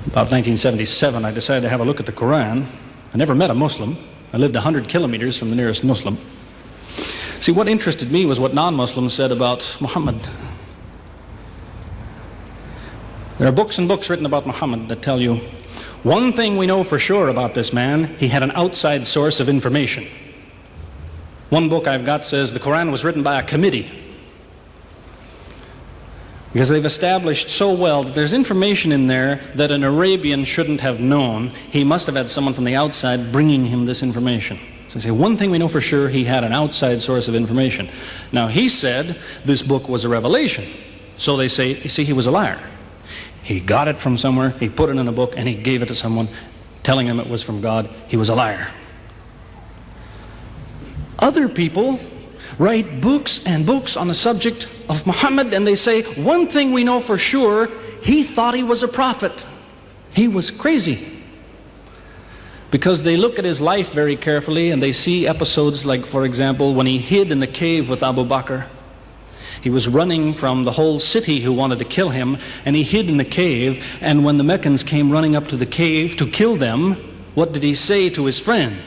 About 1977, I decided to have a look at the Quran. I never met a Muslim. I lived 100 kilometers from the nearest Muslim. See, what interested me was what non-Muslims said about Muhammad. There are books and books written about Muhammad that tell you, one thing we know for sure about this man, he had an outside source of information. One book I've got says the Quran was written by a committee, because they've established so well that there's information in there that an Arabian shouldn't have known. He must have had someone from the outside bringing him this information. So they say, one thing we know for sure, he had an outside source of information. Now, he said this book was a revelation. So they say, you see, he was a liar. He got it from somewhere, he put it in a book, and he gave it to someone, telling him it was from God. He was a liar. Other people write books and books on the subject of Muhammad, and they say, one thing we know for sure, he thought he was a prophet. He was crazy. Because they look at his life very carefully, and they see episodes like, for example, when he hid in the cave with Abu Bakr. He was running from the whole city who wanted to kill him, and he hid in the cave, and when the Meccans came running up to the cave to kill them, what did he say to his friend?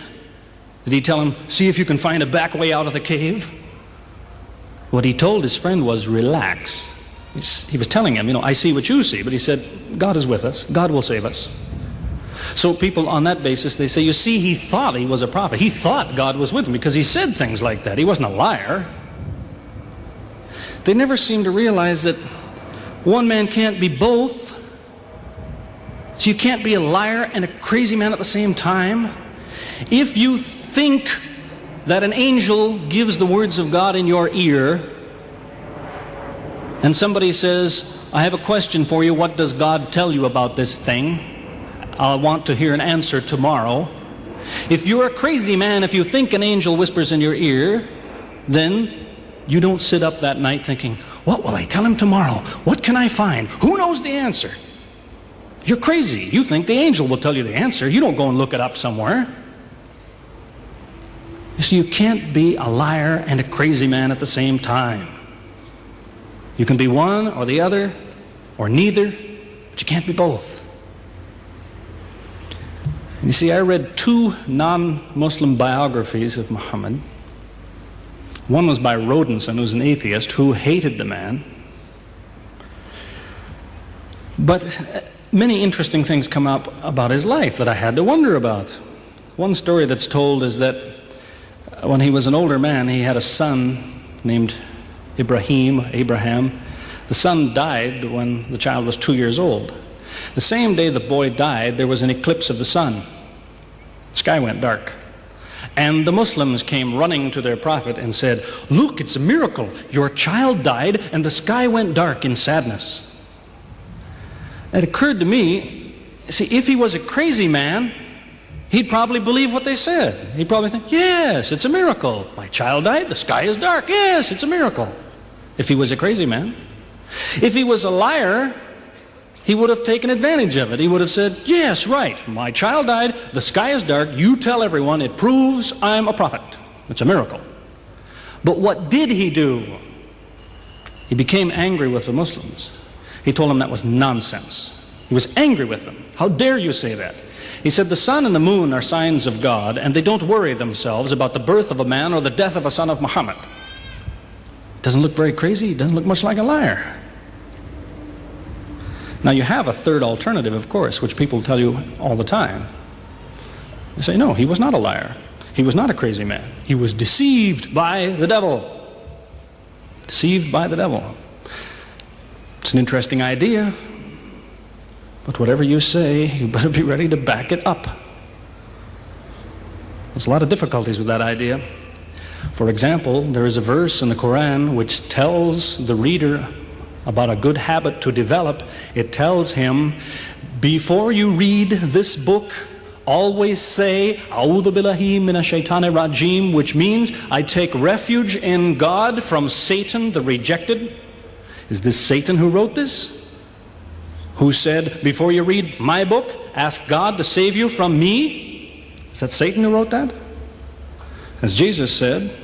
Did he tell him, see if you can find a back way out of the cave? What he told his friend was, relax. He was telling him, I see what you see, but he said, God is with us. God will save us. So people on that basis, they say, you see, he thought he was a prophet. He thought God was with him because he said things like that. He wasn't a liar. They never seem to realize that one man can't be both. So you can't be a liar and a crazy man at the same time. If you think that an angel gives the words of God in your ear, and somebody says, I have a question for you, what does God tell you about this thing? I want to hear an answer tomorrow. If you're a crazy man, if you think an angel whispers in your ear, then you don't sit up that night thinking, what will I tell him tomorrow? What can I find? Who knows the answer? You're crazy. You think the angel will tell you the answer. You don't go and look it up somewhere. You see, you can't be a liar and a crazy man at the same time. You can be one or the other, or neither, but you can't be both. And you see, I read 2 non-Muslim biographies of Muhammad. One was by Rodenson, who's an atheist, who hated the man. But many interesting things come up about his life that I had to wonder about. One story that's told is that when he was an older man, he had a son named Abraham. The son died when the child was 2 years old. The same day the boy died, there was an eclipse of the sun. The sky went dark. And the Muslims came running to their prophet and said, look, it's a miracle. Your child died and the sky went dark in sadness. It occurred to me, see, if he was a crazy man, he'd probably believe what they said. He'd probably think, yes, it's a miracle. My child died, the sky is dark. Yes, it's a miracle. If he was a crazy man. If he was a liar, he would have taken advantage of it. He would have said, yes, right, my child died, the sky is dark, you tell everyone, it proves I'm a prophet. It's a miracle. But what did he do? He became angry with the Muslims. He told them that was nonsense. He was angry with them. How dare you say that? He said the sun and the moon are signs of God, and they don't worry themselves about the birth of a man or the death of a son of Muhammad. Doesn't look very crazy, doesn't look much like a liar. Now you have a third alternative, of course, which people tell you all the time. They say, no, he was not a liar. He was not a crazy man. He was deceived by the devil. Deceived by the devil. It's an interesting idea, but whatever you say, you better be ready to back it up. There's a lot of difficulties with that idea. For example, there is a verse in the Quran which tells the reader about a good habit to develop. It tells him, before you read this book, always say, A'udhu billahi minash shaitani rajim, which means, I take refuge in God from Satan the rejected. Is this Satan who wrote this? Who said, before you read my book, ask God to save you from me? Is that Satan who wrote that? As Jesus said,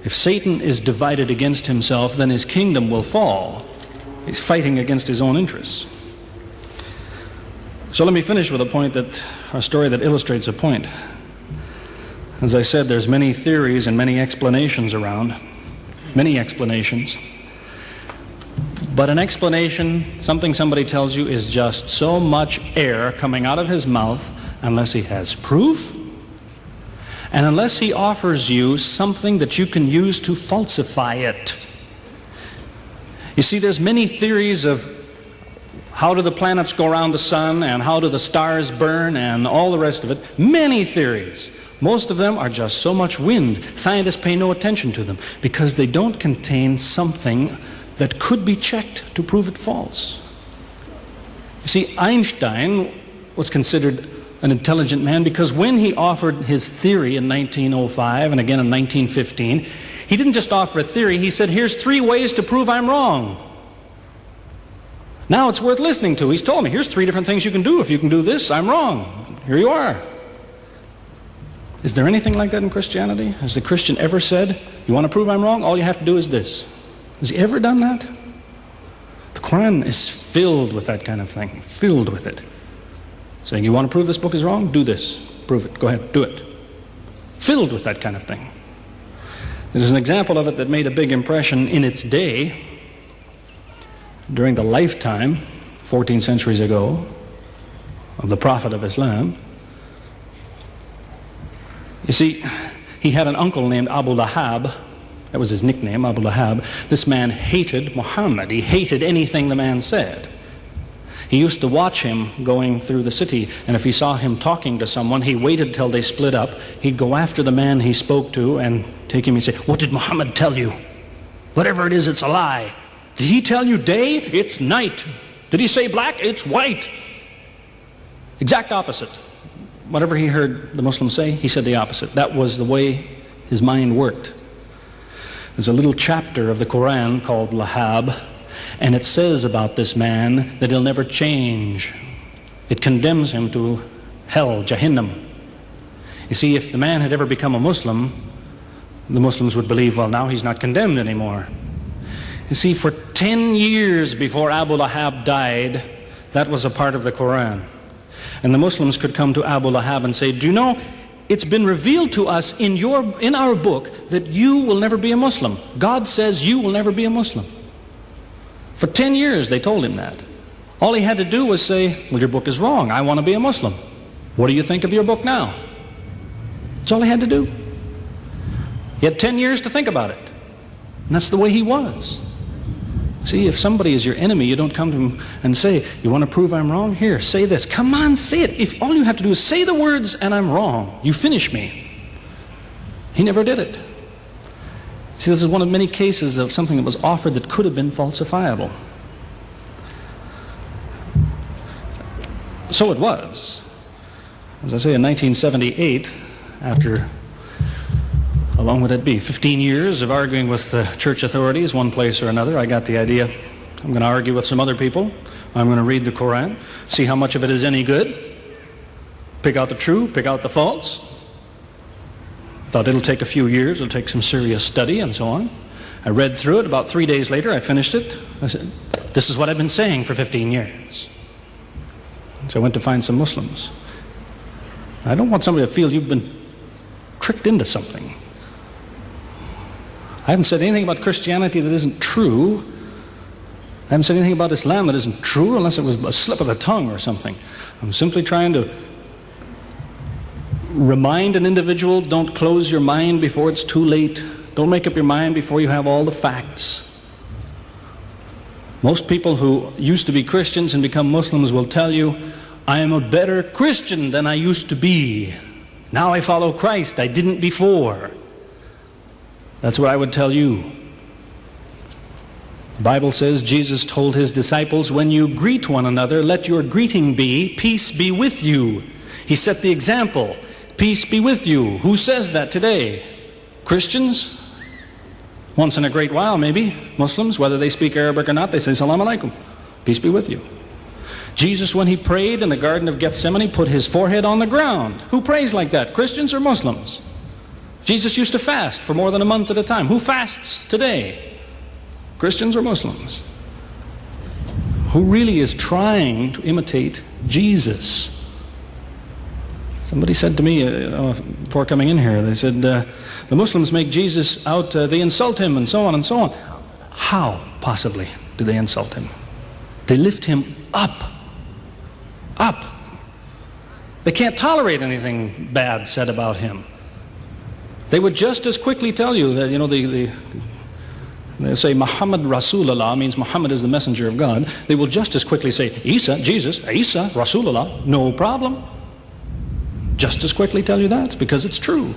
if Satan is divided against himself, then his kingdom will fall. He's fighting against his own interests. So let me finish with a story that illustrates a point. As I said, there's many theories and many explanations around, many explanations. But an explanation, something somebody tells you, is just so much air coming out of his mouth unless he has proof and unless he offers you something that you can use to falsify it. You see, there's many theories of how do the planets go around the sun and how do the stars burn and all the rest of it. Many theories. Most of them are just so much wind. Scientists pay no attention to them because they don't contain something that could be checked to prove it false. You see, Einstein was considered an intelligent man because when he offered his theory in 1905 and again in 1915, he didn't just offer a theory, he said, here's 3 ways to prove I'm wrong. Now it's worth listening to. He's told me, here's 3 different things you can do. If you can do this, I'm wrong. Here you are. Is there anything like that in Christianity? Has the Christian ever said, you want to prove I'm wrong? All you have to do is this. Has he ever done that? The Quran is filled with that kind of thing, filled with it. Saying, you want to prove this book is wrong? Do this. Prove it. Go ahead. Do it. Filled with that kind of thing. There's an example of it that made a big impression in its day, during the lifetime, 14 centuries ago, of the Prophet of Islam. You see, he had an uncle named Abu Lahab. That was his nickname, Abu Lahab. This man hated Muhammad. He hated anything the man said. He used to watch him going through the city, and if he saw him talking to someone, he waited till they split up. He'd go after the man he spoke to and take him and say, what did Muhammad tell you? Whatever it is, it's a lie. Did he tell you day? It's night. Did he say black? It's white. Exact opposite. Whatever he heard the Muslims say, he said the opposite. That was the way his mind worked. There's a little chapter of the Quran called Lahab, and it says about this man that he'll never change. It condemns him to hell, Jahannam. You see, if the man had ever become a Muslim, the Muslims would believe, well, now he's not condemned anymore. You see, for 10 years before Abu Lahab died, that was a part of the Quran. And the Muslims could come to Abu Lahab and say, do you know, it's been revealed to us in our book that you will never be a Muslim. God says you will never be a Muslim. For 10 years they told him that. All he had to do was say, well, your book is wrong. I want to be a Muslim. What do you think of your book now? That's all he had to do. He had 10 years to think about it. And that's the way he was. See, if somebody is your enemy, you don't come to him and say, you want to prove I'm wrong? Here, say this. Come on, say it. If all you have to do is say the words and I'm wrong, you finish me. He never did it. See, this is one of many cases of something that was offered that could have been falsifiable. So it was. As I say, in 1978, after, how long would that be? 15 years of arguing with the church authorities, one place or another, I got the idea. I'm going to argue with some other people. I'm going to read the Quran, see how much of it is any good, pick out the true, pick out the false. Thought it'll take a few years, it'll take some serious study and so on. I read through it. About 3 days later, I finished it. I said, this is what I've been saying for 15 years. So I went to find some Muslims. I don't want somebody to feel you've been tricked into something. I haven't said anything about Christianity that isn't true. I haven't said anything about Islam that isn't true unless it was a slip of the tongue or something. I'm simply trying to remind an individual, don't close your mind before it's too late. Don't make up your mind before you have all the facts. Most people who used to be Christians and become Muslims will tell you, I am a better Christian than I used to be. Now I follow Christ. I didn't before. That's what I would tell you. The Bible says Jesus told his disciples, when you greet one another, let your greeting be, peace be with you. He set the example. Peace be with you. Who says that today? Christians? Once in a great while, maybe. Muslims, whether they speak Arabic or not, they say, Salaam alaikum. Peace be with you. Jesus, when he prayed in the Garden of Gethsemane, put his forehead on the ground. Who prays like that? Christians or Muslims? Jesus used to fast for more than a month at a time. Who fasts today? Christians or Muslims? who really is trying to imitate Jesus. Somebody said to me before coming in here, they said, the Muslims make Jesus out, they insult him and so on and so on. How, possibly, do they insult him? They lift him up. Up. They can't tolerate anything bad said about him. They would just as quickly tell you that, they say Muhammad Rasulullah means Muhammad is the messenger of God. They will just as quickly say Isa, Jesus, Isa, Rasulullah, no problem. Just as quickly tell you that, because it's true.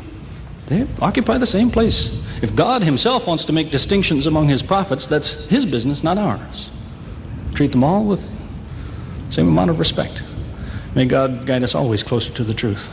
They occupy the same place. If God himself wants to make distinctions among his prophets, that's his business, not ours. Treat them all with the same amount of respect. May God guide us always closer to the truth.